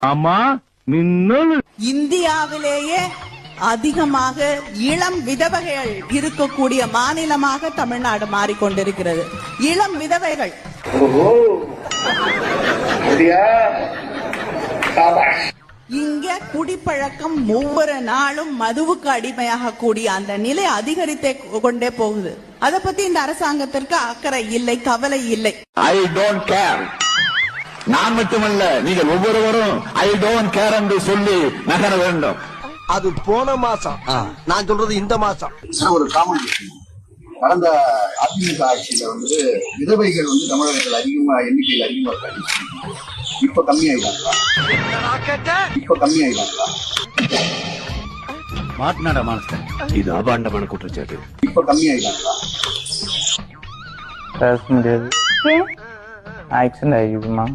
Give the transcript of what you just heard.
ஆமா மின்னல். இந்தியாவிலேயே அதிகமாக இளம் விதவைகள் இருக்கக்கூடிய மாநிலமாக தமிழ்நாடு மாறிக்கொண்டிருக்கிறது. இளம் விதவைகள். இங்க குடிப்பழக்கம் ஒவ்வொரு நாளும் மதுவுக்கு அடிமையாக கூடிய அந்த நிலை அதிகரித்தே கொண்டே போகுது. அதை பத்தி இந்த அரசாங்கத்திற்கு அக்கறை இல்லை, கவலை இல்லை. I don't care. நான் மட்டுமல்ல, நீங்கள் ஒவ்வொருவரும் ஐ டோன்ட் கேர் என்று சொல்லி நகர வேண்டும். அது போன மாசம், நான் சொல்றது இந்த மாசம். ஒரு காமன் கடந்த அதிமுக ஆட்சியில விதவைகள் தமிழகத்தில் எண்ணிக்கையில் அதிகமா இருக்காங்க. இப்ப கம்மியாயிட்டாங்களா? மாட்டினாடா மாஸ்டர், இது அபாண்டமான குற்றச்சாட்டு. இப்ப கம்மியாயிட்டாங்களா? பேச முடியாது. ஆக்சிடென்ட் ஆகிடுமா?